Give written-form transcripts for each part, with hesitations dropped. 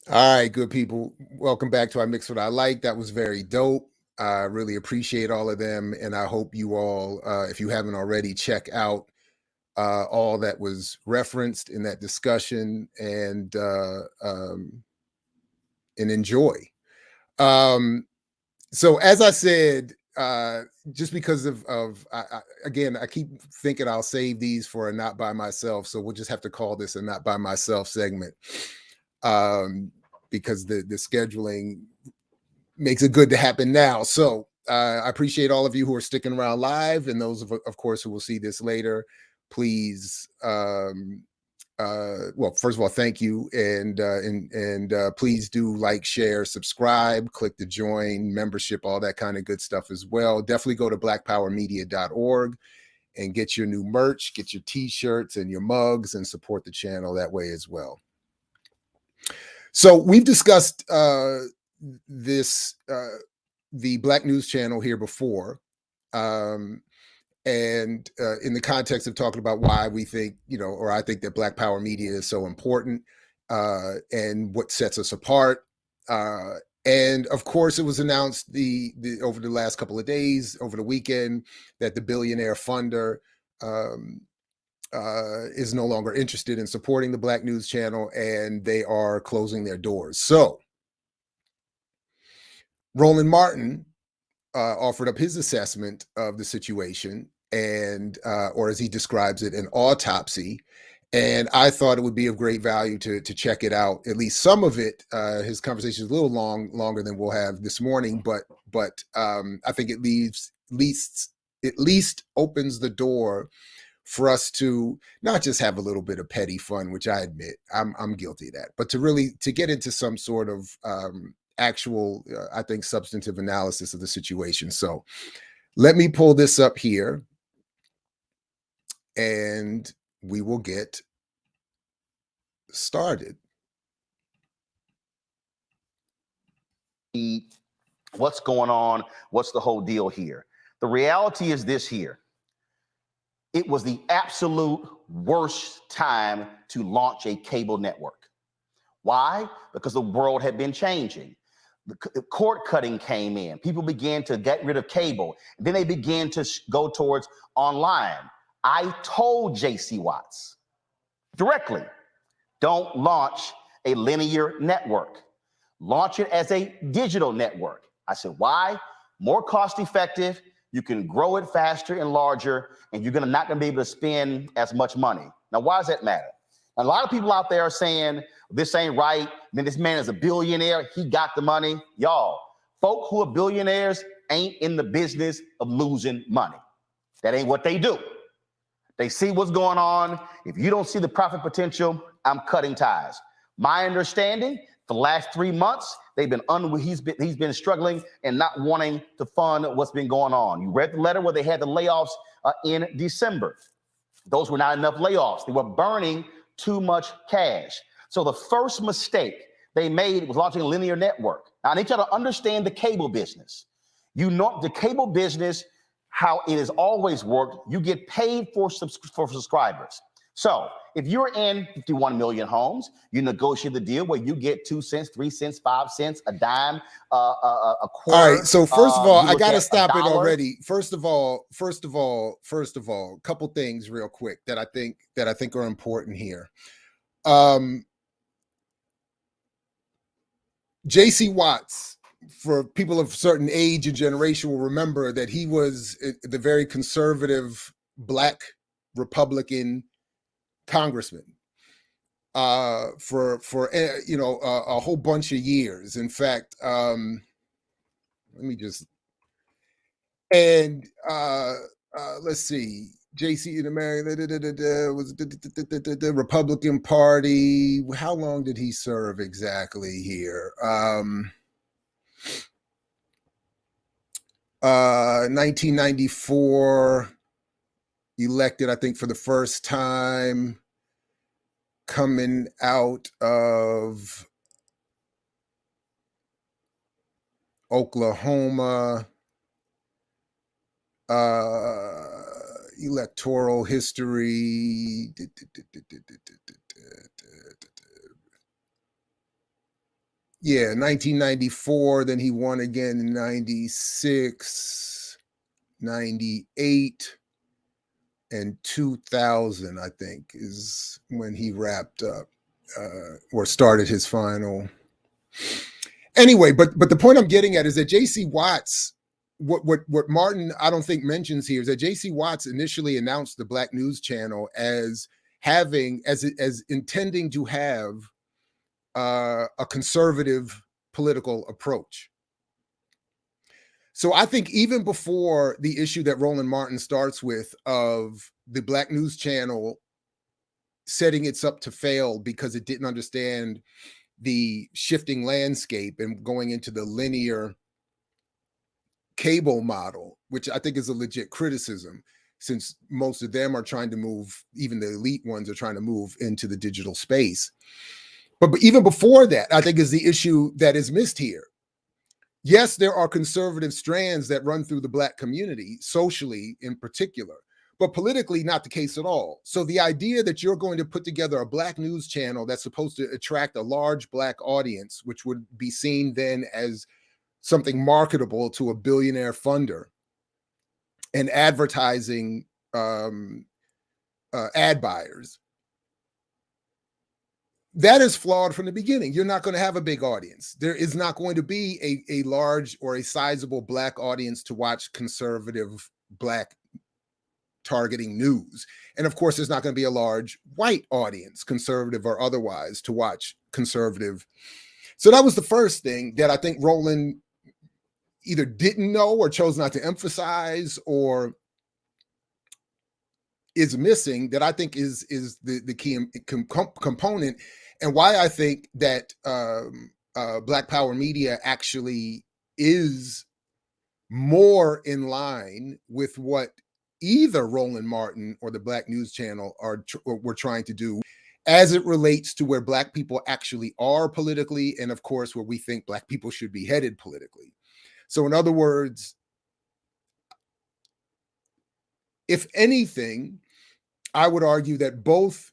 All right, good people. Welcome back to I Mix What I Like. That was very dope. I really appreciate all of them. And I hope you all, if you haven't already, check out all that was referenced in that discussion and enjoy. Um, so, as I said, just because again, I keep thinking I'll save these for a not by myself. So, we'll just have to call this a not by myself segment. Because the scheduling makes it good to happen now. So I appreciate all of you who are sticking around live, and those of course who will see this later. Please, well, first of all, thank you, and please do like, share, subscribe, click the join membership, all that kind of good stuff as well. Definitely go to blackpowermedia.org and get your new merch, get your t-shirts and your mugs, and support the channel that way as well. So we've discussed this the Black News Channel here before, and in the context of talking about why we think, or I think that Black Power Media is so important, and what sets us apart. And of course, it was announced over the last couple of days, over the weekend, that the billionaire funder is no longer interested in supporting the Black News Channel, and they are closing their doors. So Roland Martin offered up his assessment of the situation, and or as he describes it, an autopsy. And I thought it would be of great value to check it out, at least some of it. His conversation is a little longer than we'll have this morning, but I think it at least opens the door for us to not just have a little bit of petty fun, which I admit I'm guilty of that, but to get into some sort of actual, I think, substantive analysis of the situation. So let me pull this up here and we will get started. What's going on? What's the whole deal here? The reality is this here. It was the absolute worst time to launch a cable network. Why? Because the world had been changing. The cord cutting came in. People began to get rid of cable. Then they began to go towards online. I told J.C. Watts directly, don't launch a linear network. Launch it as a digital network. I said, why? More cost effective. You can grow it faster and larger, and you're not going to be able to spend as much money. Now, why does that matter? A lot of people out there are saying, this ain't right. Man, this man is a billionaire. He got the money. Y'all, folk who are billionaires ain't in the business of losing money. That ain't what they do. They see what's going on. If you don't see the profit potential, I'm cutting ties. My understanding, for the last 3 months, he's been struggling and not wanting to fund what's been going on. You read the letter where they had the layoffs in December. Those were not enough layoffs. They were burning too much cash. So the first mistake they made was launching a linear network. Now, I need you to understand the cable business. You know the cable business, how it has always worked. You get paid for subscribers. So if you're in 51 million homes, you negotiate the deal where you get 2 cents, 3 cents, 5 cents, a dime, a quarter. All right. So first of all, I got to stop it already. First of all, a couple things real quick that I think are important here. J.C. Watts, for people of certain age and generation, will remember that he was the very conservative Black Republican congressman for a whole bunch of years. In fact, let me just let's see. JC in America was the Republican Party. How long did he serve exactly here? 1994, elected, I think, for the first time, coming out of Oklahoma. Electoral history. Yeah, 1994. Then he won again in 96, 98, and 2000, I think, is when he wrapped up or started his final. Anyway, but the point I'm getting at is that J.C. Watts, what Martin I don't think mentions here is that J.C. Watts initially announced the Black News Channel as having as intending to have a conservative political approach. So I think even before the issue that Roland Martin starts with of the Black News Channel setting its up to fail because it didn't understand the shifting landscape and going into the linear cable model, which I think is a legit criticism, since most of them are trying to move, even the elite ones are trying to move into the digital space. But even before that, I think is the issue that is missed here. Yes, there are conservative strands that run through the Black community, socially in particular, but politically not the case at all. So the idea that you're going to put together a Black news channel that's supposed to attract a large Black audience, which would be seen then as something marketable to a billionaire funder, and advertising ad buyers, that is flawed from the beginning. You're not going to have a big audience. There is not going to be a large or a sizable Black audience to watch conservative Black targeting news. And of course, there's not going to be a large white audience, conservative or otherwise, to watch conservative. So that was the first thing that I think Roland either didn't know or chose not to emphasize or is missing, that I think is the key component, and why I think that Black Power Media actually is more in line with what either Roland Martin or the Black News Channel were trying to do as it relates to where Black people actually are politically, and of course where we think Black people should be headed politically. So in other words, if anything, I would argue that both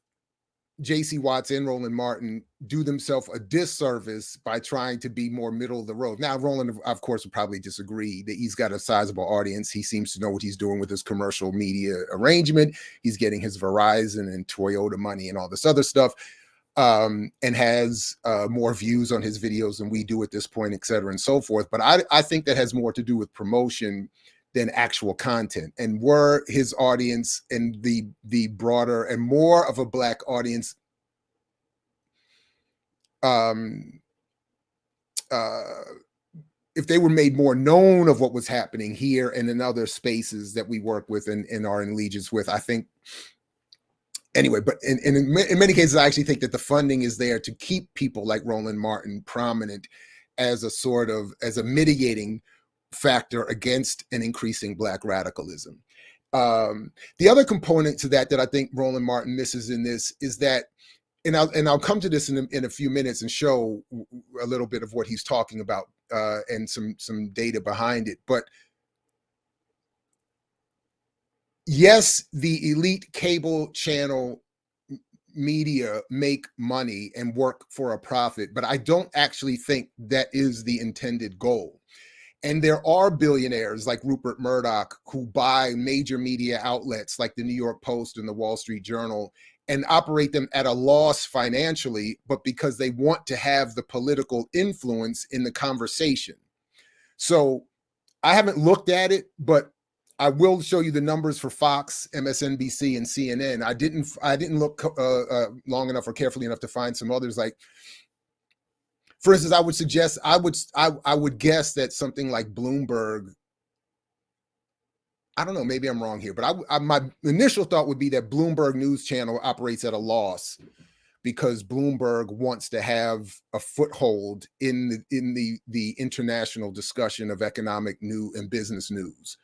J.C. Watts and Roland Martin do themselves a disservice by trying to be more middle of the road. Now, Roland, of course, would probably disagree that he's got a sizable audience. He seems to know what he's doing with his commercial media arrangement. He's getting his Verizon and Toyota money and all this other stuff, and has more views on his videos than we do at this point, et cetera, and so forth. But I think that has more to do with promotion than actual content. And were his audience and the broader and more of a Black audience if they were made more known of what was happening here and in other spaces that we work with and are in allegiance with, I think, anyway, but in many cases, I actually think that the funding is there to keep people like Roland Martin prominent as a mitigating factor against an increasing Black radicalism. The other component to that I think Roland Martin misses in this is that, and I'll come to this in a few minutes and show a little bit of what he's talking about and some data behind it. But yes, the elite cable channel media make money and work for a profit, but I don't actually think that is the intended goal. And there are billionaires like Rupert Murdoch who buy major media outlets like the New York Post and the Wall Street Journal and operate them at a loss financially, but because they want to have the political influence in the conversation. So I haven't looked at it, but I will show you the numbers for Fox, MSNBC, and CNN. I didn't look long enough or carefully enough to find some others. Like, for instance, I would suggest I would guess that something like Bloomberg. I don't know, maybe I'm wrong here, but my initial thought would be that Bloomberg News Channel operates at a loss because Bloomberg wants to have a foothold in the international discussion of economic and business news.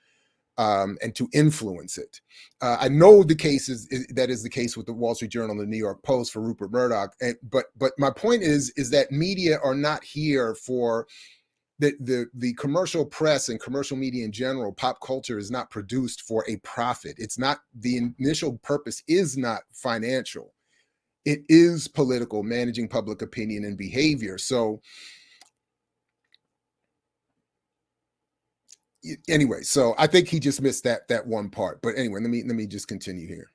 And to influence it. I know the case that is the case with the Wall Street Journal and the New York Post for Rupert Murdoch. But my point is that media are not here for the commercial press and commercial media in general. Pop culture is not produced for a profit. It's not, the initial purpose is not financial. It is political, managing public opinion and behavior. So anyway, so I think he just missed that one part. But anyway, let me just continue here.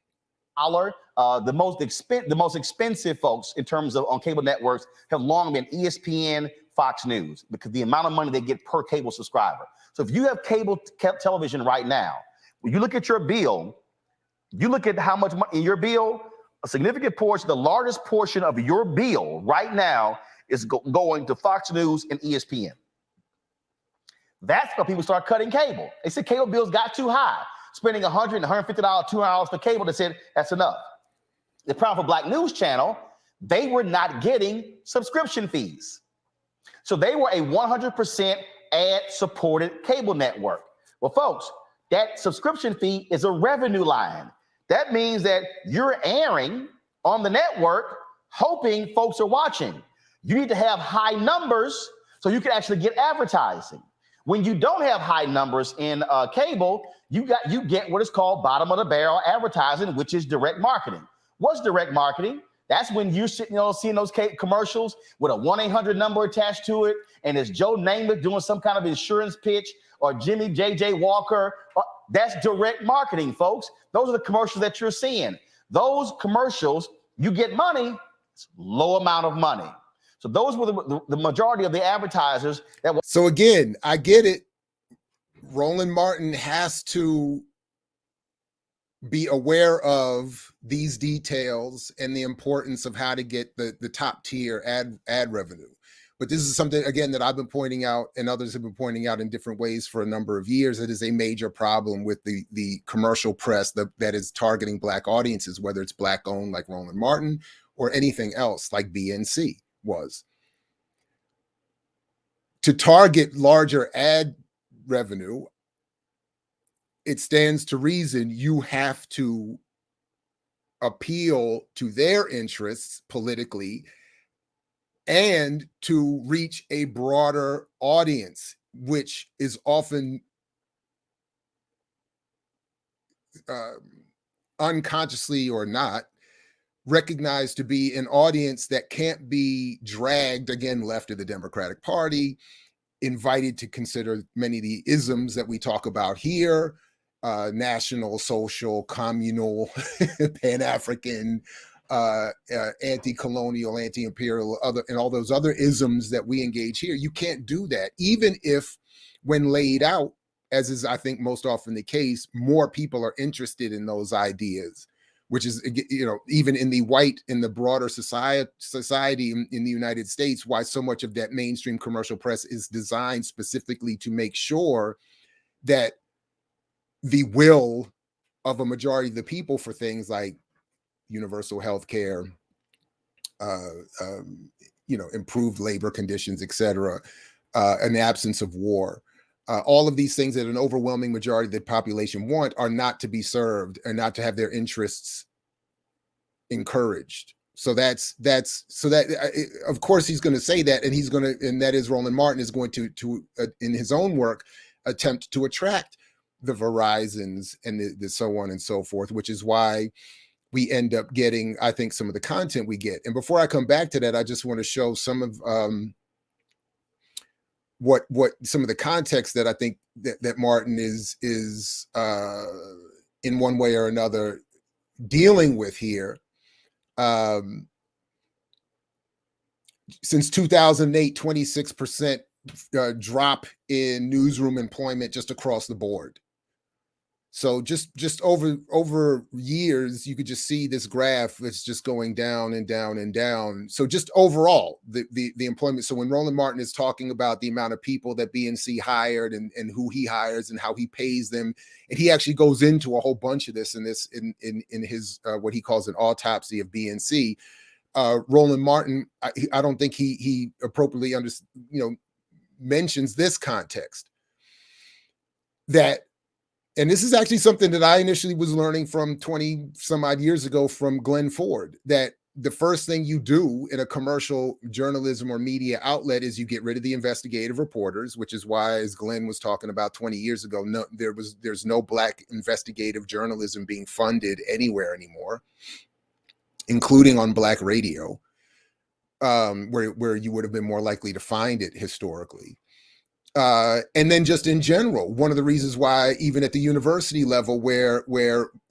The most expensive folks in terms of on cable networks have long been ESPN, Fox News, because the amount of money they get per cable subscriber. So if you have cable television right now, when you look at your bill, you look at how much money in your bill, a significant portion, the largest portion of your bill right now is going to Fox News and ESPN. That's why people start cutting cable. They said cable bills got too high, spending $100, $150, $200 for cable. They said that's enough. The problem for Black News Channel, they were not getting subscription fees. So they were a 100% ad-supported cable network. Well, folks, that subscription fee is a revenue line. That means that you're airing on the network hoping folks are watching. You need to have high numbers so you can actually get advertising. When you don't have high numbers in cable, you get what is called bottom of the barrel advertising, which is direct marketing. What's direct marketing? That's when you're sitting, seeing those commercials with a 1-800 number attached to it, and it's Joe Namath doing some kind of insurance pitch, or Jimmy J.J. Walker. That's direct marketing, folks. Those are the commercials that you're seeing. Those commercials, you get money, it's low amount of money. So those were the majority of the advertisers that were. So again, I get it. Roland Martin has to be aware of these details and the importance of how to get the top tier ad revenue. But this is something, again, that I've been pointing out and others have been pointing out in different ways for a number of years. It is a major problem with the commercial press that is targeting Black audiences, whether it's Black owned like Roland Martin or anything else like BNC was. To target larger ad revenue, it stands to reason you have to appeal to their interests politically and to reach a broader audience, which is often unconsciously or not recognized to be an audience that can't be dragged, again, left of the Democratic Party, invited to consider many of the isms that we talk about here, national, social, communal, Pan-African, anti-colonial, anti-imperial, and all those other isms that we engage here. You can't do that, even if, when laid out, as is I think most often the case, more people are interested in those ideas, which is, even in the broader society in the United States, why so much of that mainstream commercial press is designed specifically to make sure that the will of a majority of the people for things like universal health care, improved labor conditions, et cetera, an absence of war, all of these things that an overwhelming majority of the population want are not to be served and not to have their interests encouraged. So of course he's going to say that, and that is Roland Martin is going to in his own work attempt to attract the Verizons and the so on and so forth, which is why we end up getting, I think, some of the content we get. And before I come back to that, I just want to show some of what some of the context that I think that Martin is in one way or another dealing with here. Since 2008, 26% drop in newsroom employment just across the board. So just over years, you could just see this graph that's just going down and down and down. So just overall, the employment. So when Roland Martin is talking about the amount of people that BNC hired and who he hires and how he pays them, and he actually goes into a whole bunch of this in his what he calls an autopsy of BNC. Roland Martin, I don't think he appropriately mentions this context that. And this is actually something that I initially was learning from 20 some odd years ago from Glenn Ford, that the first thing you do in a commercial journalism or media outlet is you get rid of the investigative reporters, which is why, as Glenn was talking about 20 years ago, there's no Black investigative journalism being funded anywhere anymore, including on Black radio, where you would have been more likely to find it historically. And then just in general, one of the reasons why even at the university level, where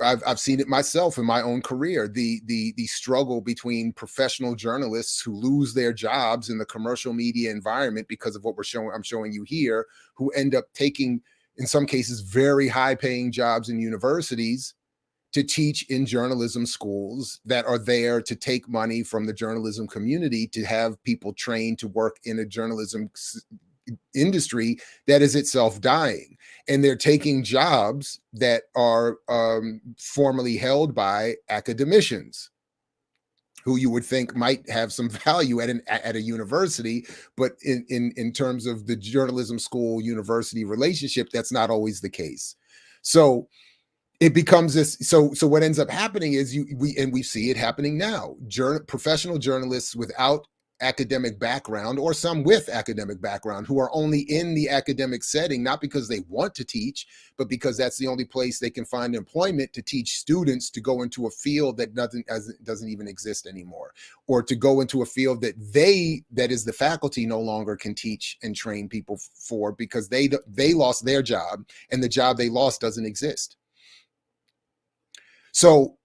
I've seen it myself in my own career, the struggle between professional journalists who lose their jobs in the commercial media environment because of what I'm showing you here, who end up taking, in some cases, very high paying jobs in universities to teach in journalism schools that are there to take money from the journalism community to have people trained to work in a journalism industry that is itself dying, and they're taking jobs that are formerly held by academicians who you would think might have some value at a university, but in terms of the journalism school university relationship, that's not always the case. So it becomes this. So what ends up happening is we see it happening now. Professional journalists without academic background, or some with academic background, who are only in the academic setting, not because they want to teach, but because that's the only place they can find employment, to teach students to go into a field that doesn't even exist anymore, or to go into a field that is the faculty no longer can teach and train people for, because they lost their job, and the job they lost doesn't exist. So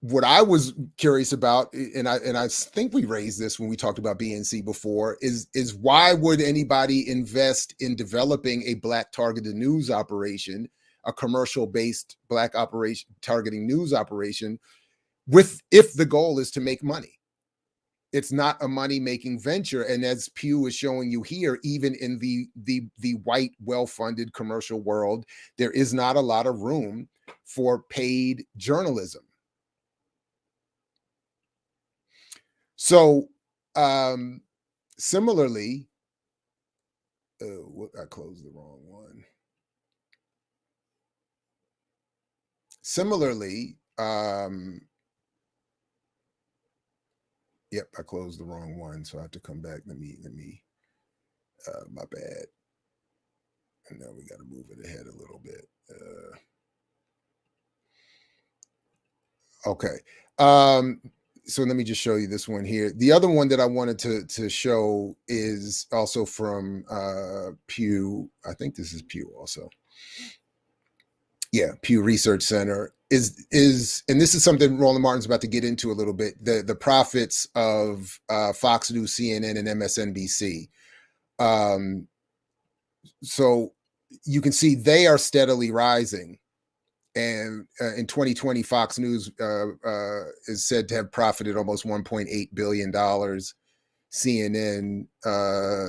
what I was curious about, and I think we raised this when we talked about BNC before, is why would anybody invest in developing a Black targeted news operation, a commercial based Black operation targeting news operation, if the goal is to make money? It's not a money-making venture. And as Pew is showing you here, even in the white, well-funded commercial world, there is not a lot of room for paid journalism. So similarly, I closed the wrong one. Similarly, yep, I closed the wrong one, so I have to come back. Let me, my bad. And now we got to move it ahead a little bit. Okay. So let me just show you this one here. The other one that I wanted to show is also from Pew. I think this is Pew also. Yeah, Pew Research Center is, and this is something Roland Martin's about to get into a little bit, the profits of Fox News, CNN, and MSNBC. So you can see they are steadily rising. And in 2020, Fox News is said to have profited almost $1.8 billion, CNN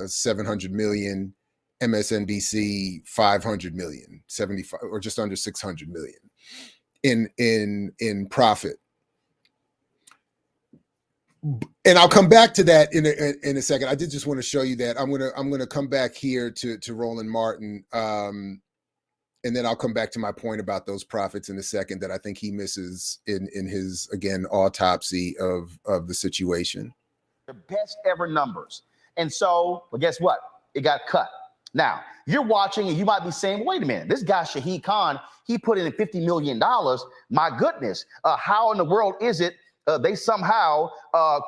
700 million, MSNBC 500 million, 75 or just under 600 million in profit. And I'll come back to that in a second. I did just want to show you that. I'm gonna come back here to Roland Martin, and then I'll come back to my point about those profits in a second that I think he misses in his, again, autopsy of the situation. The best ever numbers. And so, well, guess what? It got cut. Now, you're watching and you might be saying, wait a minute, this guy, Shahid Khan, he put in $50 million. My goodness, how in the world is it they somehow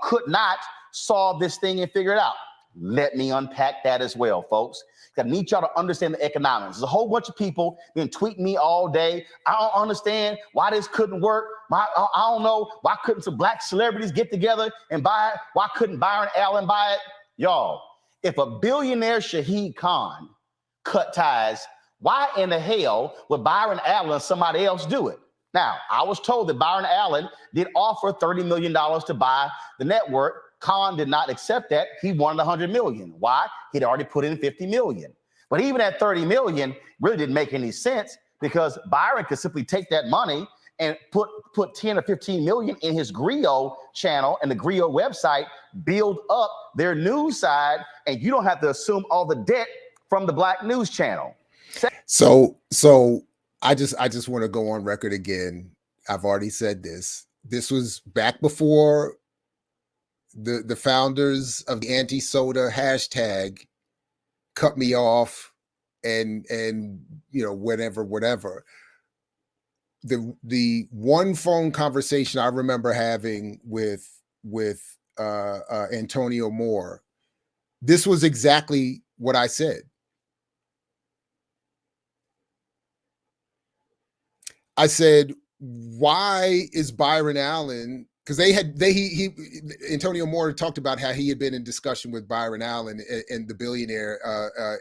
could not solve this thing and figure it out? Let me unpack that as well, folks. I need y'all to understand the economics. There's a whole bunch of people been tweeting me all day. I don't understand why this couldn't work. I don't know why couldn't some Black celebrities get together and buy it? Why couldn't Byron Allen buy it? Y'all, if a billionaire Shahid Khan cut ties, why in the hell would Byron Allen or somebody else do it? Now, I was told that Byron Allen did offer $30 million to buy the network. Khan did not accept that. He wanted $100 million. Why? He'd already put in $50 million. But even at $30 million, really didn't make any sense, because Byron could simply take that money and put 10 or 15 million in his Griot channel and the Griot website, build up their news side, and you don't have to assume all the debt from the Black news channel. So I just want to go on record again. I've already said this. This was back before the founders of the anti-soda hashtag cut me off and you know, whatever. The one phone conversation I remember having with Antonio Moore, this was exactly what I said. I said, why is Byron Allen? Because Antonio Moore talked about how he had been in discussion with Byron Allen and the billionaire,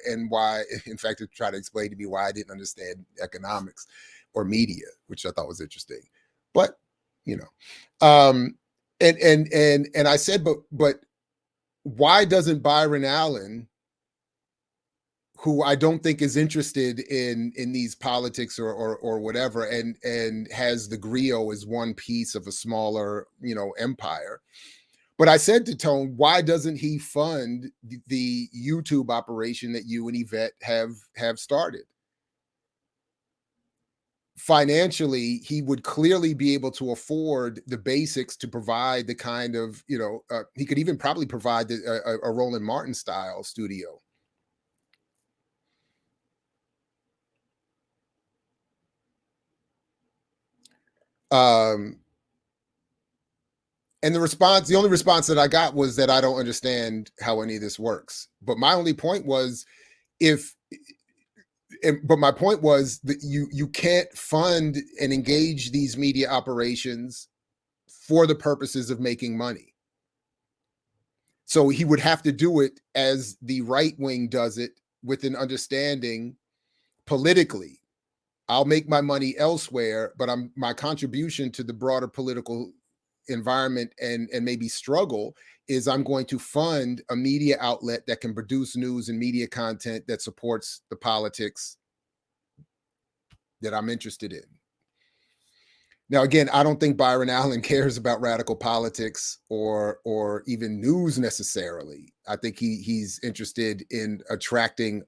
and why, in fact, to try to explain to me why I didn't understand economics or media, which I thought was interesting. But you know, and I said, but why doesn't Byron Allen, who I don't think is interested in these politics or whatever, and has the griot as one piece of a smaller, empire. But I said to Tone, why doesn't he fund the YouTube operation that you and Yvette have started? Financially, he would clearly be able to afford the basics to provide the kind of, he could even probably provide a Roland Martin style studio. And the only response that I got was that I don't understand how any of this works. But my only point was, my point was that you can't fund and engage these media operations for the purposes of making money. So he would have to do it as the right wing does it, with an understanding politically. I'll make my money elsewhere, but my contribution to the broader political environment and maybe struggle is I'm going to fund a media outlet that can produce news and media content that supports the politics that I'm interested in. Now, again, I don't think Byron Allen cares about radical politics or even news necessarily. I think he's interested in attracting,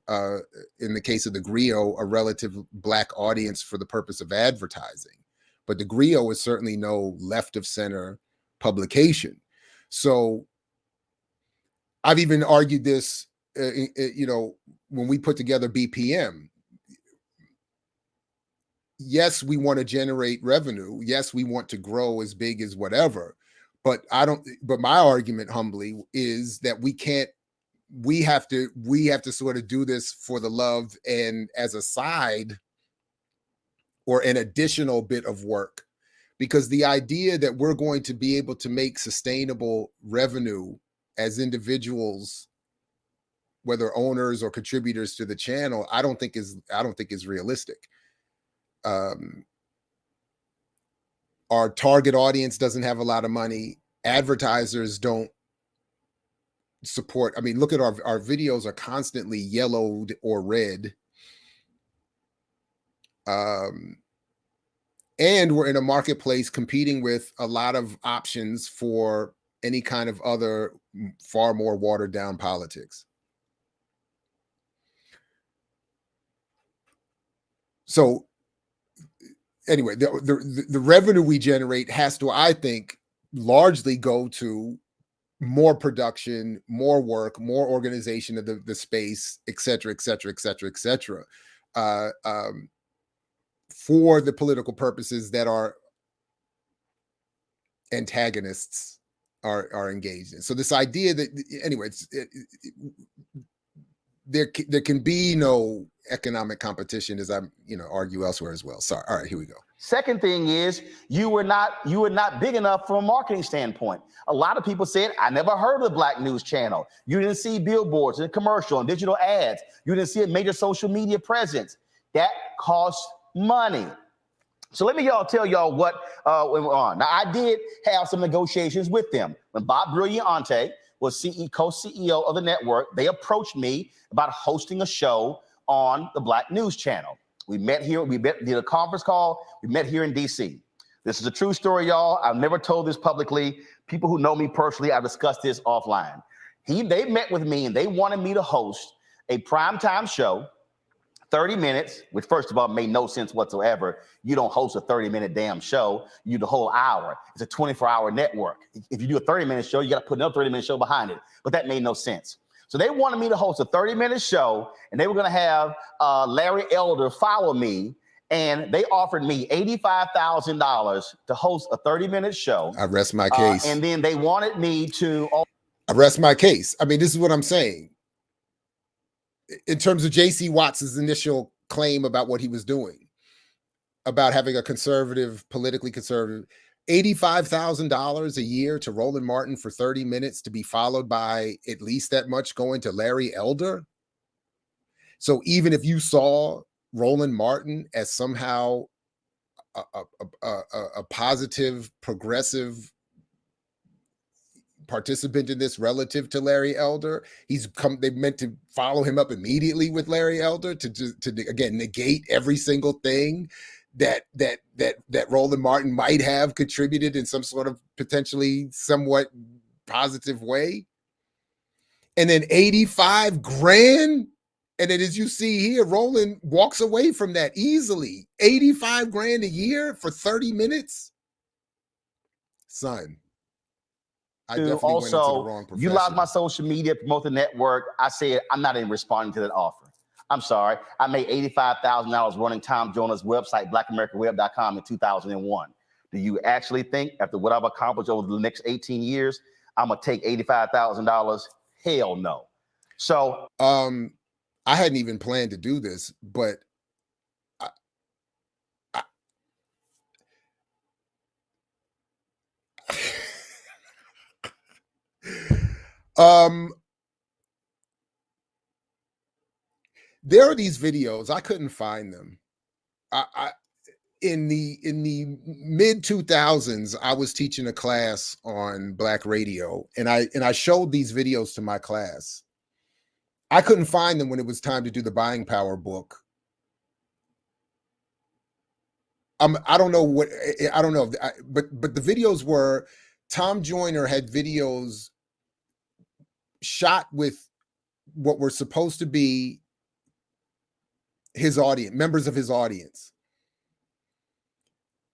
in the case of the griot, a relative Black audience for the purpose of advertising. But the griot is certainly no left of center publication. So I've even argued this, when we put together BPM. Yes, we want to generate revenue. Yes, we want to grow as big as whatever. But my argument humbly is that we have to sort of do this for the love and as a side or an additional bit of work, because the idea that we're going to be able to make sustainable revenue as individuals, whether owners or contributors to the channel, I don't think is realistic. Our target audience doesn't have a lot of money. Advertisers don't support. I mean, look at our videos are constantly yellowed or red. And we're in a marketplace competing with a lot of options for any kind of other far more watered down politics. So anyway, the revenue we generate has to, I think, largely go to more production, more work, more organization of the space, et cetera, et cetera, et cetera, et cetera, for the political purposes that our antagonists are engaged in. So this idea that, anyway, there can be no economic competition, as I argue elsewhere as well. Sorry. All right, here we go. Second thing is you were not big enough from a marketing standpoint. A lot of people said, I never heard of the Black News Channel. You didn't see billboards and commercial and digital ads. You didn't see a major social media presence. That costs money. So let me tell y'all what went on. Now, I did have some negotiations with them. When Bob Brilliante was co-CEO of the network, they approached me about hosting a show on the Black News Channel. We met here, did a conference call, we met here in DC. This is a true story, y'all. I've never told this publicly. People who know me personally, I've discussed this offline. They met with me and they wanted me to host a primetime show, 30 minutes, which first of all made no sense whatsoever. You don't host a 30-minute damn show, you do the whole hour. It's a 24-hour network. If you do a 30-minute show, you got to put another 30-minute show behind it. But that made no sense. So they wanted me to host a 30-minute show, and they were going to have Larry Elder follow me And they offered me $85,000 to host a 30-minute show. I rest my case. And then they wanted me to. I rest my case. I mean, this is what I'm saying. In terms of J.C. Watts's initial claim about what he was doing, about having a conservative, politically conservative, $85,000 a year to Roland Martin for 30 minutes to be followed by at least that much going to Larry Elder. So even if you saw Roland Martin as somehow a positive, progressive participant in this relative to Larry Elder, they meant to follow him up immediately with Larry Elder to again negate every single thing that Roland Martin might have contributed in some sort of potentially somewhat positive way. And then 85 grand. And then as you see here, Roland walks away from that easily. 85 grand a year for 30 minutes. Son, I definitely went into the wrong profession. Utilize my social media, promote the network. I said, I'm not even responding to that offer. I'm sorry. I made $85,000 running Tom Joyner's website, blackamericaweb.com in 2001. Do you actually think after what I've accomplished over the next 18 years, I'm going to take $85,000? Hell no. So, I hadn't even planned to do this, but there are these videos. I couldn't find them. In the mid 2000s, I was teaching a class on Black radio, and I showed these videos to my class. I couldn't find them when it was time to do the Buying Power book. I don't know, but the videos were, Tom Joyner had videos shot with what were supposed to be his audience, members of his audience.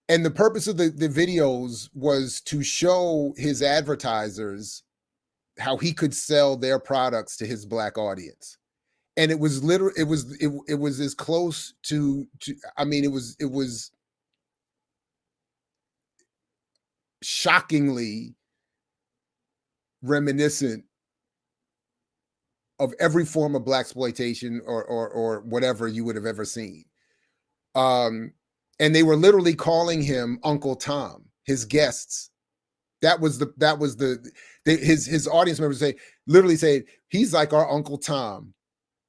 And the purpose of the videos was to show his advertisers how he could sell their products to his Black audience. And it was literally, it was as close to I mean, it was shockingly reminiscent of every form of Blaxploitation or whatever you would have ever seen. And they were literally calling him Uncle Tom, his guests. His audience members literally say, he's like our Uncle Tom.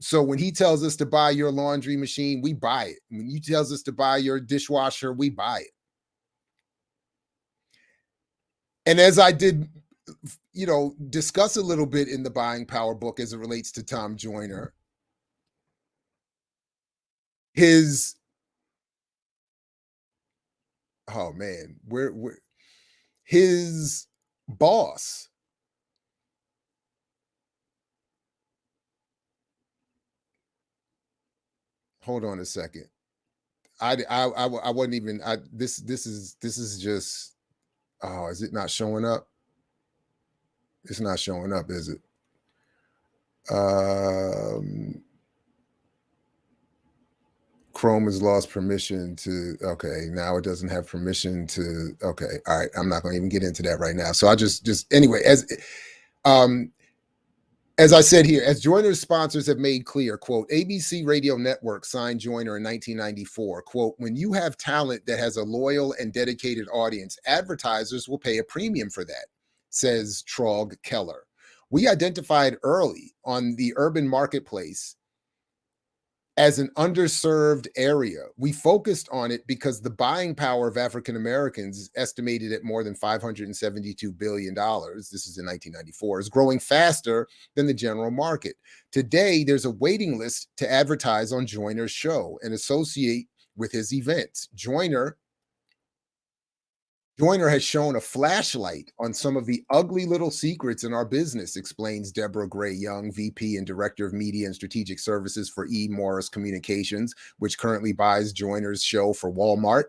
So when he tells us to buy your laundry machine, we buy it. When he tells us to buy your dishwasher, we buy it. And as I did, discuss a little bit in the Buying Power book as it relates to Tom Joyner, his boss, hold on a second. I wasn't even, this is just, oh, is it not showing up? It's not showing up, is it? Chrome has lost permission to, okay, now it doesn't have permission to, okay, all right, I'm not going to even get into that right now. So I just anyway, as I said here, as Joyner's sponsors have made clear, quote, ABC Radio Network signed Joyner in 1994, quote, when you have talent that has a loyal and dedicated audience, advertisers will pay a premium for that, says Trog Keller. We identified early on the urban marketplace as an underserved area. We focused on it because the buying power of African Americans is estimated at more than $572 billion. This is in 1994, is growing faster than the general market. Today, there's a waiting list to advertise on Joyner's show and associate with his events. Joyner has shown a flashlight on some of the ugly little secrets in our business, explains Deborah Gray Young, VP and Director of Media and Strategic Services for E. Morris Communications, which currently buys Joyner's show for Walmart.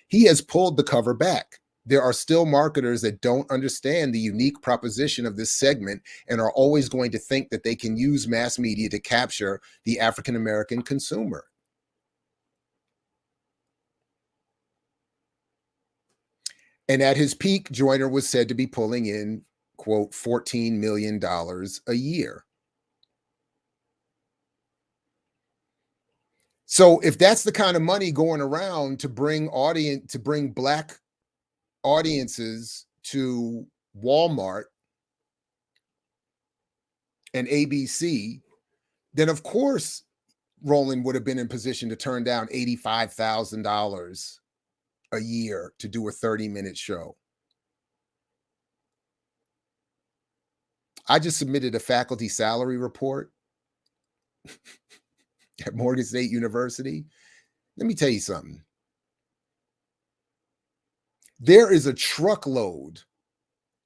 He has pulled the cover back. There are still marketers that don't understand the unique proposition of this segment and are always going to think that they can use mass media to capture the African American consumer. And at his peak, Joyner was said to be pulling in, quote, $14 million a year. So if that's the kind of money going around to bring black audiences to Walmart and ABC, then of course Roland would have been in position to turn down $85,000 a year to do a 30-minute show. I just submitted a faculty salary report at Morgan State University. Let me tell you something. There is a truckload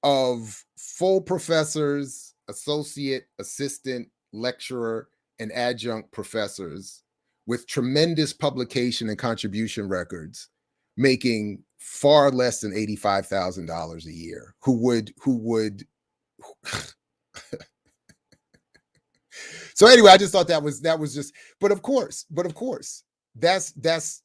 of full professors, associate, assistant, lecturer, and adjunct professors with tremendous publication and contribution records making far less than $85,000 a year, who would So anyway, I just thought that was just, but of course, that's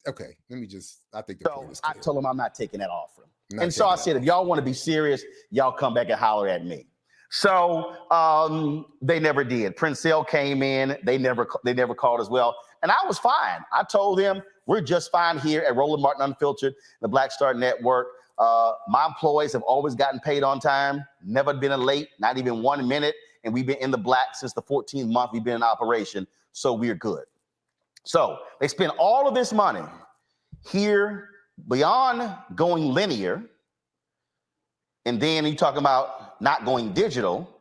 okay. Let me just, I think the point is clear. I told him I'm not taking that offer. And so I said, if y'all want to be serious, y'all come back and holler at me. So they never did. Princell came in. They never called as well. And I was fine. I told them we're just fine here at Roland Martin Unfiltered, the Black Star Network. My employees have always gotten paid on time, never been late, not even 1 minute. And we've been in the black since the 14th month we've been in operation. So we're good. So they spend all of this money here beyond going linear. And then you talking about not going digital.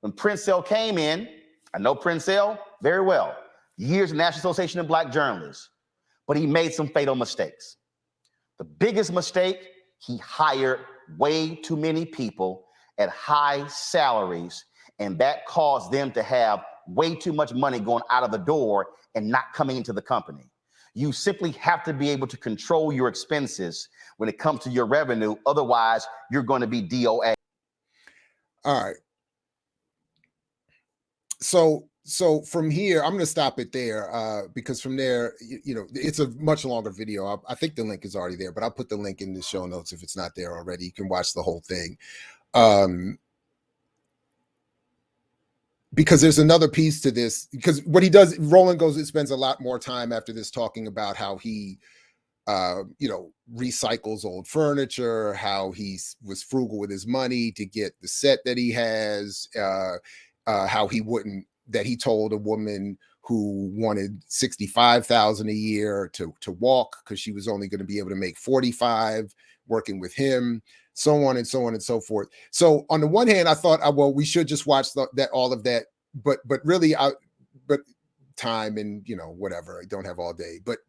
When Princell came in, I know Princell very well, years in the National Association of Black Journalists, but he made some fatal mistakes. The biggest mistake, he hired way too many people at high salaries, and that caused them to have way too much money going out of the door and not coming into the company. You simply have to be able to control your expenses when it comes to your revenue. Otherwise, you're going to be DOA. All right. So from here, I'm going to stop it there because from there, it's a much longer video. I think the link is already there, but I'll put the link in the show notes if it's not there already. You can watch the whole thing. Because there's another piece to this, because what he does, Roland spends a lot more time after this talking about how he, recycles old furniture, how he was frugal with his money to get the set that he has, how he told a woman who wanted $65,000 a year to walk because she was only going to be able to make $45 working with him. So on and so on and so forth. So on the one hand, I thought, well, we should just watch all of that, but really, but time and whatever. I don't have all day, but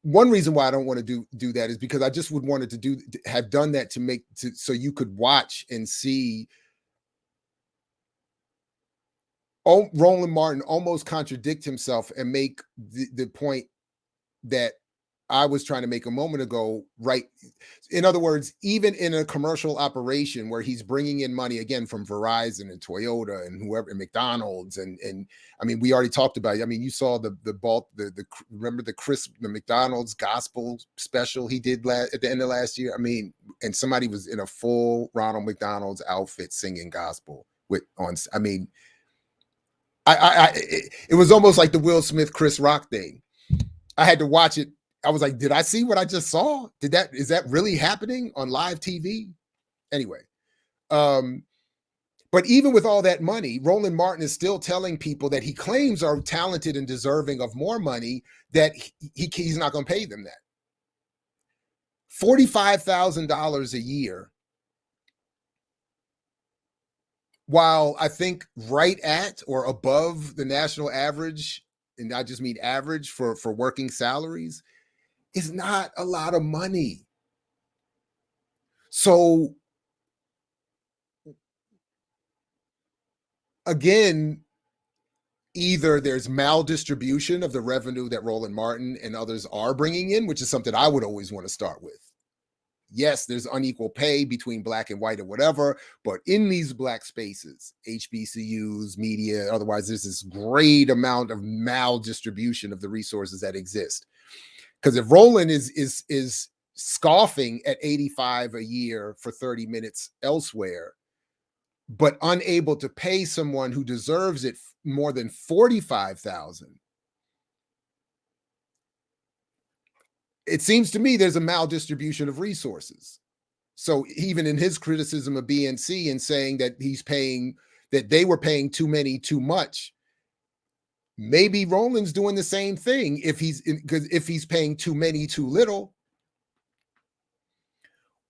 one reason why I don't want to do that is because I just would wanted to have done that so you could watch and see. Roland Martin almost contradict himself and make the point that I was trying to make a moment ago, right? In other words, even in a commercial operation where he's bringing in money again from Verizon and Toyota and whoever, and McDonald's, and I mean, we already talked about it. I mean, you saw remember the McDonald's gospel special he did at the end of last year. I mean, and somebody was in a full Ronald McDonald's outfit singing gospel I mean, it was almost like the Will Smith Chris Rock thing. I had to watch it. I was like, did I see what I just saw? Is that really happening on live TV? Anyway, but even with all that money, Roland Martin is still telling people that he claims are talented and deserving of more money that he's not going to pay them that. $45,000 a year. While I think right at or above the national average, and I just mean average for working salaries, is not a lot of money. So again, either there's maldistribution of the revenue that Roland Martin and others are bringing in, which is something I would always want to start with. Yes, there's unequal pay between black and white or whatever, but in these black spaces, HBCUs, media, otherwise, there's this great amount of maldistribution of the resources that exist. Because if Roland is scoffing at 85 a year for 30 minutes elsewhere, but unable to pay someone who deserves it more than 45,000. It seems to me there's a maldistribution of resources. So even in his criticism of BNC and saying that that they were paying too many too much, maybe Roland's doing the same thing if he's paying too many too little.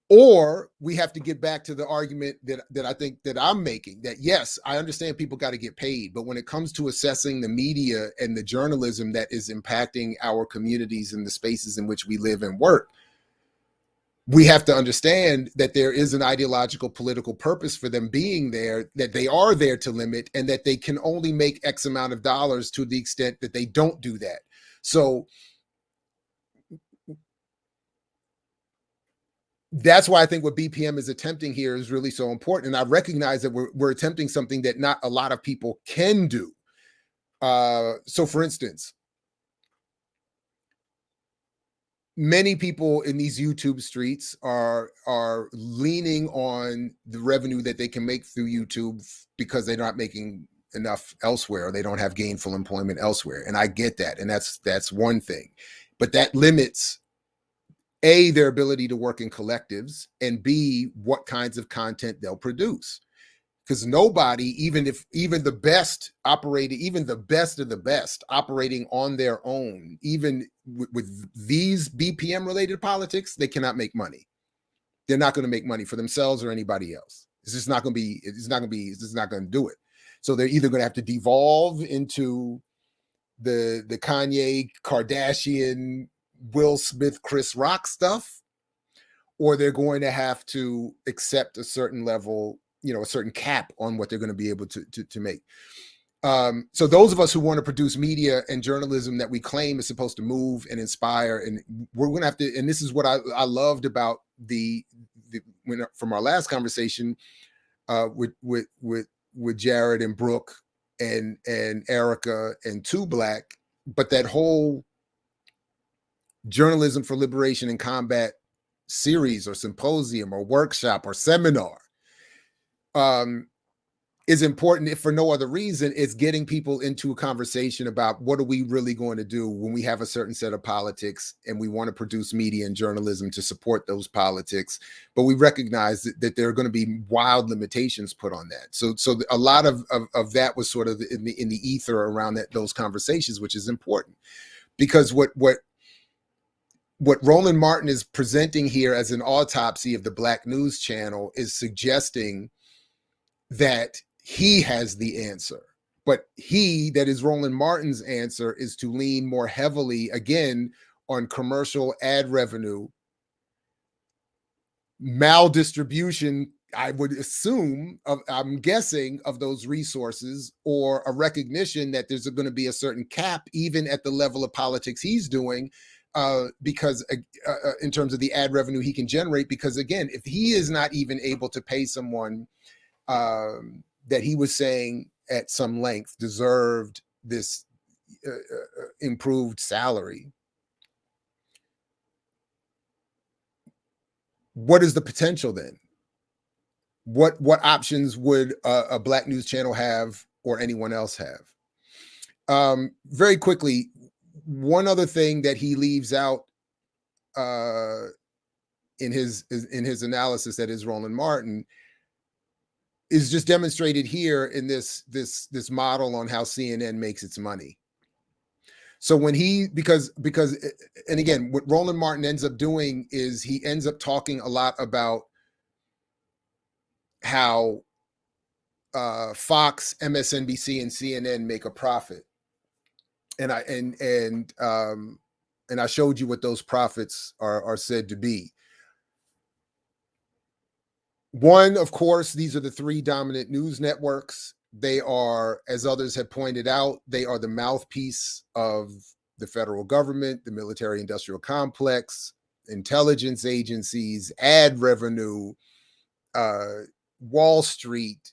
Or we have to get back to the argument that I think that I'm making, that yes, I understand people got to get paid, but when it comes to assessing the media and the journalism that is impacting our communities and the spaces in which we live and work, we have to understand that there is an ideological political purpose for them being there, that they are there to limit, and that they can only make X amount of dollars to the extent that they don't do that. So that's why I think what BPM is attempting here is really so important. And I recognize that we're attempting something that not a lot of people can do. So for instance, many people in these YouTube streets are leaning on the revenue that they can make through YouTube because they're not making enough elsewhere, or they don't have gainful employment elsewhere. And I get that. And that's one thing. But that limits A, their ability to work in collectives, and B, what kinds of content they'll produce. Because nobody, even the best of the best operating on their own, even with these BPM related politics, they cannot make money. They're not going to make money for themselves or anybody else. It's just not going to do it. So they're either going to have to devolve into the Kanye, Kardashian, Will Smith, Chris Rock stuff, or they're going to have to accept a certain level, a certain cap on what they're going to be able to make. So those of us who want to produce media and journalism that we claim is supposed to move and inspire, and we're going to have to, and this is what I loved about from our last conversation with Jared and Brooke and Erica and Two Black, but that whole Journalism for Liberation and Combat series or symposium or workshop or seminar is important, if for no other reason. It's getting people into a conversation about what are we really going to do when we have a certain set of politics and we want to produce media and journalism to support those politics, but we recognize that there are going to be wild limitations put on that. So a lot of that was sort of in the ether around those conversations, which is important, because what Roland Martin is presenting here as an autopsy of the Black News Channel is suggesting that he has the answer. But that is Roland Martin's answer, is to lean more heavily, again, on commercial ad revenue, maldistribution, I would assume, I'm guessing, of those resources, or a recognition that there's going to be a certain cap, even at the level of politics he's doing, because in terms of the ad revenue he can generate, because again, if he is not even able to pay someone that he was saying at some length deserved this improved salary, what is the potential then? What options would a Black News Channel have, or anyone else have? Very quickly, one other thing that he leaves out in his analysis, that is Roland Martin, is just demonstrated here in this model on how CNN makes its money. So when because and again, what Roland Martin ends up doing is he ends up talking a lot about how Fox, MSNBC, and CNN make a profit, and I showed you what those profits are said to be. One, of course, these are the three dominant news networks. They are, as others have pointed out, they are the mouthpiece of the federal government, the military-industrial complex, intelligence agencies, ad revenue, Wall Street,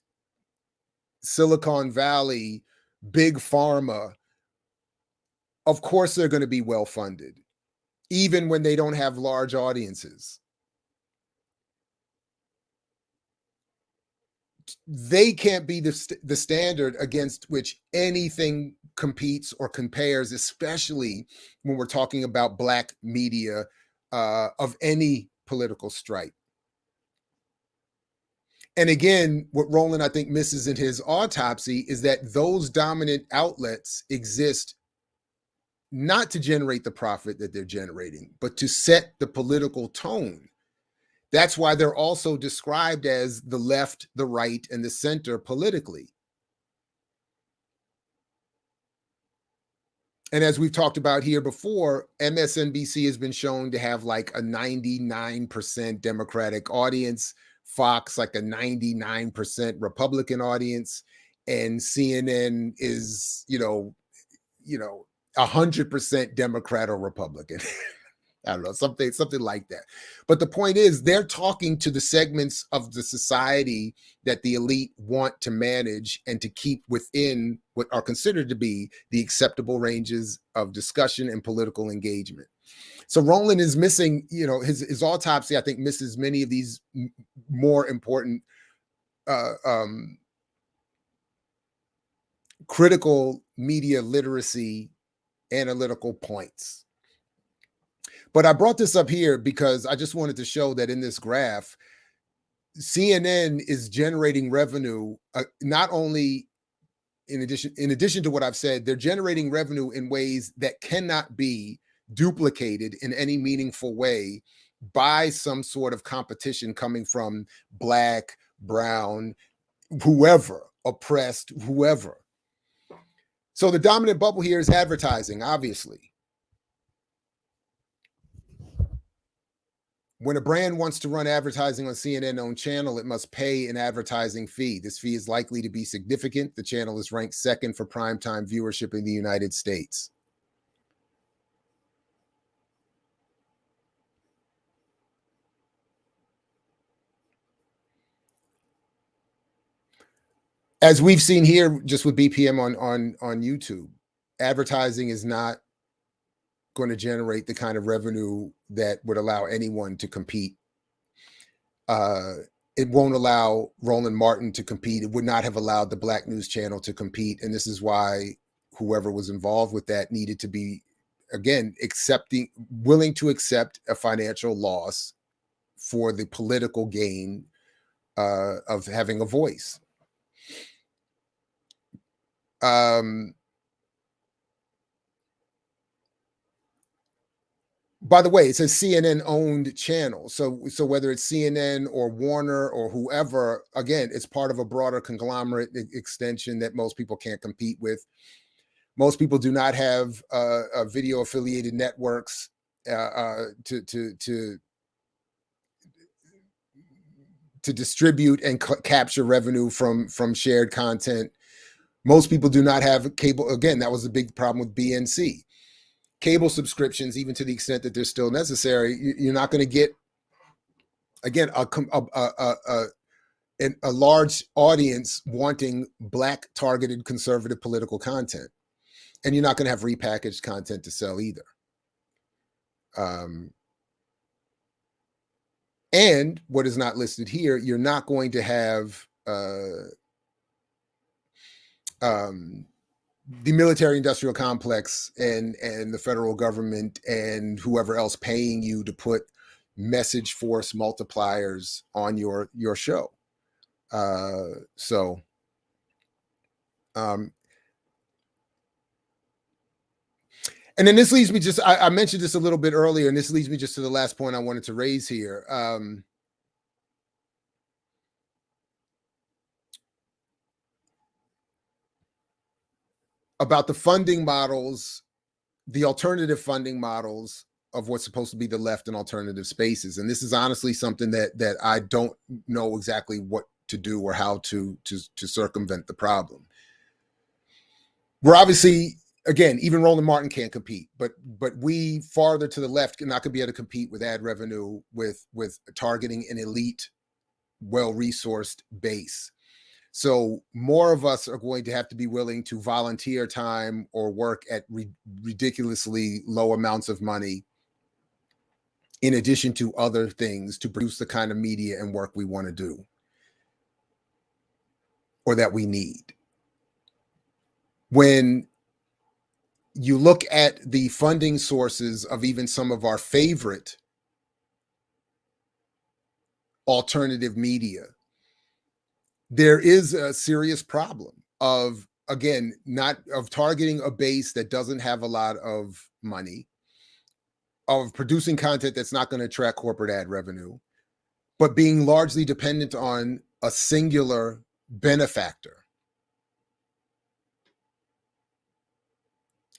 Silicon Valley, big pharma. Of course, they're going to be well-funded. even when they don't have large audiences. They can't be the standard against which anything competes or compares, especially when we're talking about Black media of any political stripe. And again, what Roland, I think, misses in his autopsy is that those dominant outlets exist not to generate the profit that they're generating, but to set the political tone. That's why they're also described as the left, the right, and the center politically. And as we've talked about here before, MSNBC has been shown to have like a 99% Democratic audience, Fox like a 99% Republican audience, and CNN is, 100% Democrat or Republican. I don't know, something like that. But the point is, they're talking to the segments of the society that the elite want to manage and to keep within what are considered to be the acceptable ranges of discussion and political engagement. So Roland is missing, his autopsy, I think, misses many of these more important critical media literacy analytical points. But I brought this up here because I just wanted to show that in this graph, CNN is generating revenue, not only in addition to what I've said, they're generating revenue in ways that cannot be duplicated in any meaningful way by some sort of competition coming from Black, brown, whoever, oppressed, whoever. So the dominant bubble here is advertising, obviously. When a brand wants to run advertising on CNN-owned channel, it must pay an advertising fee. This fee is likely to be significant. The channel is ranked second for primetime viewership in the United States. As we've seen here, just with BPM on YouTube, advertising is not going to generate the kind of revenue that would allow anyone to compete. It won't allow Roland Martin to compete. It would not have allowed the Black News Channel to compete. And this is why whoever was involved with that needed to be, again, willing to accept a financial loss for the political gain of having a voice. By the way, it's a CNN-owned channel. So whether it's CNN or Warner or whoever, again, it's part of a broader conglomerate extension that most people can't compete with. Most people do not have video-affiliated networks to distribute and capture revenue from shared content. Most people do not have cable. Again, that was a big problem with BNC. Cable subscriptions, even to the extent that they're still necessary, you're not going to get, again, a large audience wanting Black targeted conservative political content. And you're not going to have repackaged content to sell either. And what is not listed here, you're not going to have the military industrial complex and the federal government and whoever else paying you to put message force multipliers on your show. And then this leads me I mentioned this a little bit earlier, and this leads me just to the last point I wanted to raise here. About the funding models, the alternative funding models of what's supposed to be the left and alternative spaces. And this is honestly something that I don't know exactly what to do or how to circumvent the problem. We're obviously, again, even Roland Martin can't compete, but we farther to the left are not going to be able to compete with ad revenue, with targeting an elite, well-resourced base. So more of us are going to have to be willing to volunteer time or work at ridiculously low amounts of money in addition to other things, to produce the kind of media and work we want to do or that we need. When you look at the funding sources of even some of our favorite alternative media, there is a serious problem of, again, not of targeting a base that doesn't have a lot of money, of producing content that's not going to attract corporate ad revenue, but being largely dependent on a singular benefactor.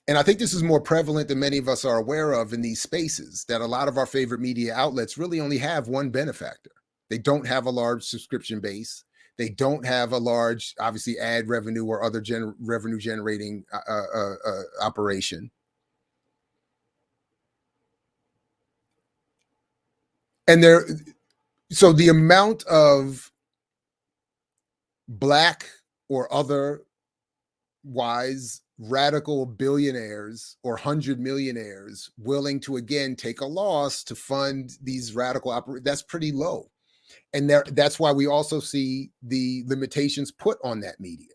And I think this is more prevalent than many of us are aware of in these spaces, that a lot of our favorite media outlets really only have one benefactor. They don't have a large subscription base. They don't have a large, obviously, ad revenue or other revenue generating operation. And so the amount of Black or otherwise radical billionaires or 100 millionaires willing to, again, take a loss to fund these radical that's pretty low. And that's why we also see the limitations put on that media.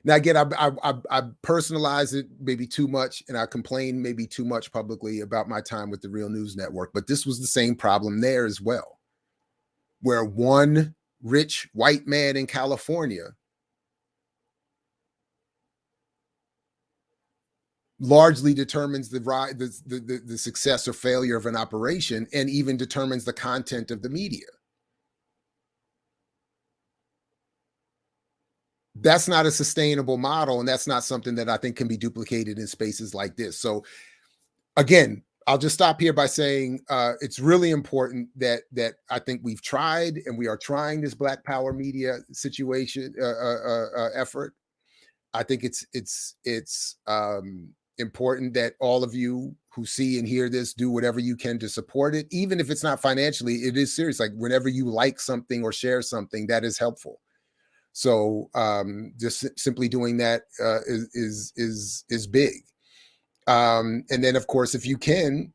Now, again, I personalize it maybe too much, and I complain maybe too much publicly about my time with the Real News Network, but this was the same problem there as well, where one rich white man in California largely determines the success or failure of an operation, and even determines the content of the media. That's not a sustainable model, and that's not something that I think can be duplicated in spaces like this. So again, I'll just stop here by saying it's really important that I think we've tried, and we are trying, this Black Power Media situation effort. I think it's important that all of you who see and hear this do whatever you can to support it, even if it's not financially. It is serious. Like, whenever you like something or share something, that is helpful. So just simply doing that is big. And then, of course, if you can,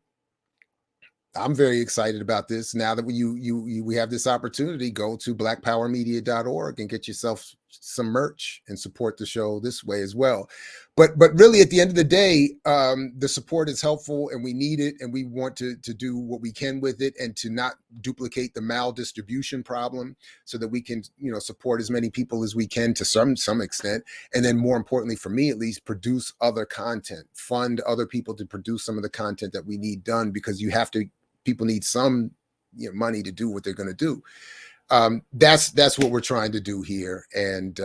I'm very excited about this. Now that we have this opportunity, go to blackpowermedia.org and get yourself some merch and support the show this way as well. But really, at the end of the day, the support is helpful, and we need it, and we want to do what we can with it, and to not duplicate the maldistribution problem, so that we can, support as many people as we can to some extent, and then, more importantly, for me at least, produce other content, fund other people to produce some of the content that we need done, because people need some money to do what they're going to do. That's what we're trying to do here. And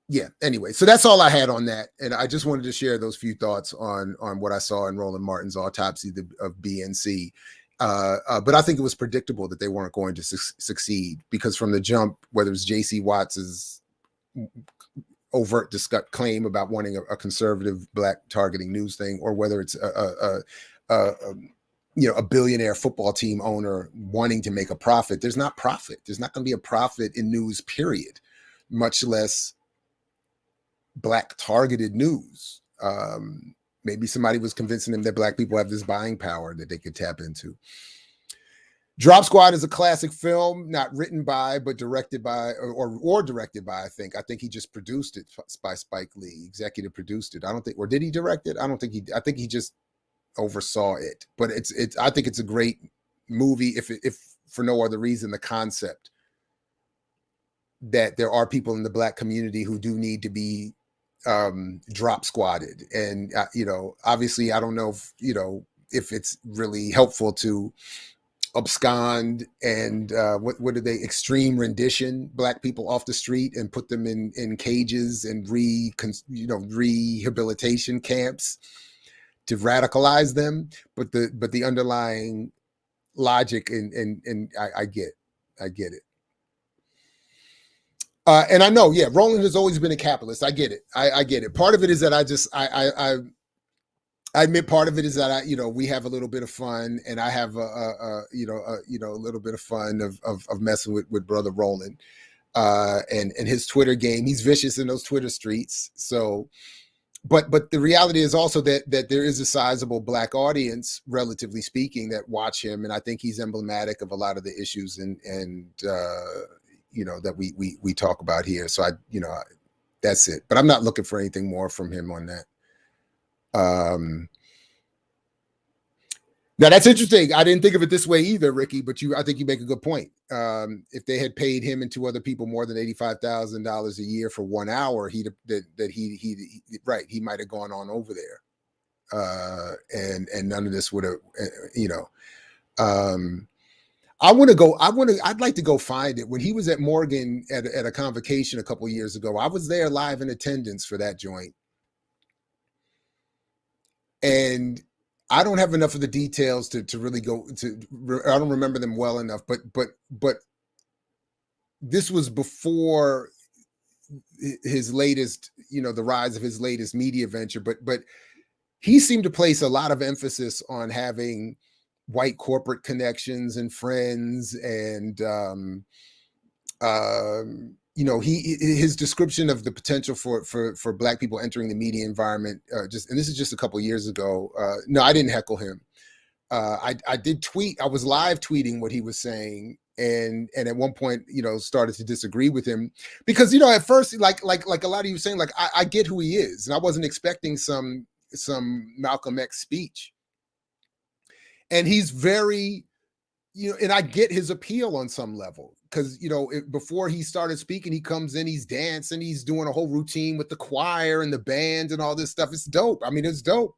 yeah, anyway, so that's all I had on that. And I just wanted to share those few thoughts on what I saw in Roland Martin's Autopsy of BNC. But I think it was predictable that they weren't going to succeed, because from the jump, whether it's J.C. Watts's overt claim about wanting a conservative Black targeting news thing, or whether it's a billionaire football team owner wanting to make a profit, there's not profit. There's not going to be a profit in news, period, much less Black targeted news. Maybe somebody was convincing them that Black people have this buying power that they could tap into. Drop Squad is a classic film, not written by, but directed by, or directed by, I think. I think he just produced it by Spike Lee, executive produced it. I don't think, or did he direct it? I think he just oversaw it. But I think it's a great movie, if for no other reason, the concept that there are people in the Black community who do need to be drop squatted. And, obviously, I don't know if it's really helpful to abscond and what are they, extreme rendition Black people off the street and put them in cages and rehabilitation camps to radicalize them. But the underlying logic, and I get it. And I know, yeah, Roland has always been a capitalist. I get it. I get it. Part of it is that I admit part of it is that we have a little bit of fun, and I have a little bit of fun of messing with Brother Roland. and his Twitter game. He's vicious in those Twitter streets. So, but the reality is also that there is a sizable Black audience, relatively speaking, that watch him, and I think he's emblematic of a lot of the issues and that we talk about here. So that's it. But I'm not looking for anything more from him on that. Now that's interesting. I didn't think of it this way either, Ricky, but I think you make a good point. If they had paid him and two other people more than $85,000 a year for 1 hour, he might have gone on over there. And none of this would have, I'd like to go find it. When he was at Morgan at a convocation a couple years ago, I was there live in attendance for that joint. And I don't have enough of the details to really go to. I don't remember them well enough, but this was before his latest, the rise of his latest media venture. But he seemed to place a lot of emphasis on having white corporate connections and friends, and his description of the potential for Black people entering the media environment, and this is just a couple of years ago. No, I didn't heckle him. I did tweet. I was live tweeting what he was saying, and at one point, started to disagree with him because, at first, like a lot of you saying, like I get who he is, and I wasn't expecting some Malcolm X speech, and he's very, and I get his appeal on some level. Because, before he started speaking, he comes in, he's dancing, he's doing a whole routine with the choir and the band and all this stuff. It's dope. I mean, it's dope.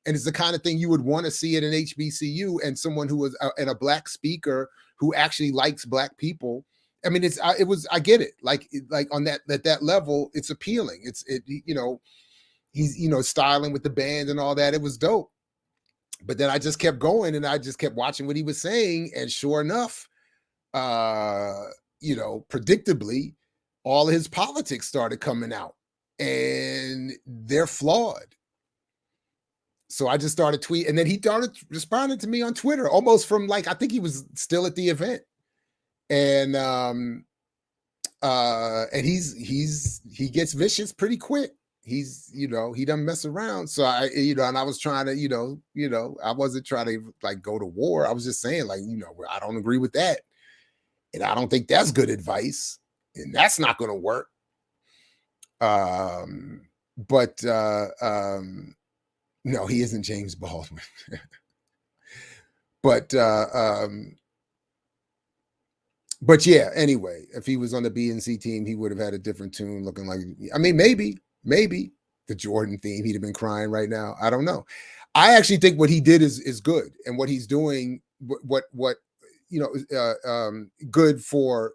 And it's the kind of thing you would want to see at an HBCU, and someone who was and a Black speaker who actually likes Black people. I mean, I get it. Like on that level, it's appealing. He's, styling with the band and all that. It was dope. But then I just kept going, and I just kept watching what he was saying. And sure enough, predictably, all his politics started coming out, and they're flawed. So I just started tweeting, and then he started responding to me on Twitter, almost from I think he was still at the event, and he gets vicious pretty quick. He's, he doesn't mess around. So and I was trying to, I wasn't trying to go to war. I was just saying I don't agree with that. And I don't think that's good advice, and that's not going to work. No, he isn't James Baldwin. But yeah, anyway, if he was on the BNC team, he would have had a different tune, looking like, I mean, maybe the Jordan theme, he'd have been crying right now. I don't know. I actually think what he did is good, and what he's doing, what good for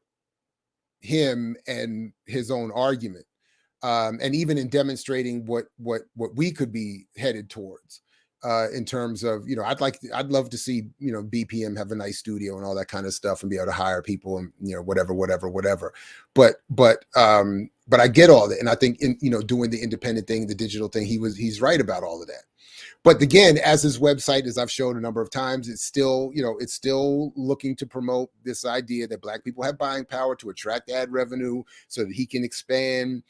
him and his own argument, and even in demonstrating what we could be headed towards, in terms of, I'd love to see, BPM have a nice studio and all that kind of stuff, and be able to hire people and whatever. But I get all that, and I think doing the independent thing, the digital thing, he's right about all of that. But again, as his website, as I've shown a number of times, it's still looking to promote this idea that Black people have buying power to attract ad revenue so that he can expand.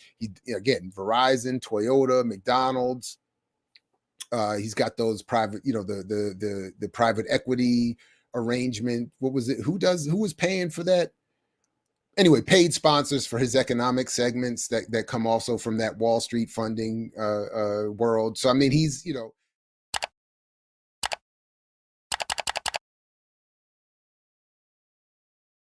Again, Verizon, Toyota, McDonald's. He's got those private, the private equity arrangement. What was it? Who was paying for that? Anyway, paid sponsors for his economic segments that come also from that Wall Street funding world. So I mean, he's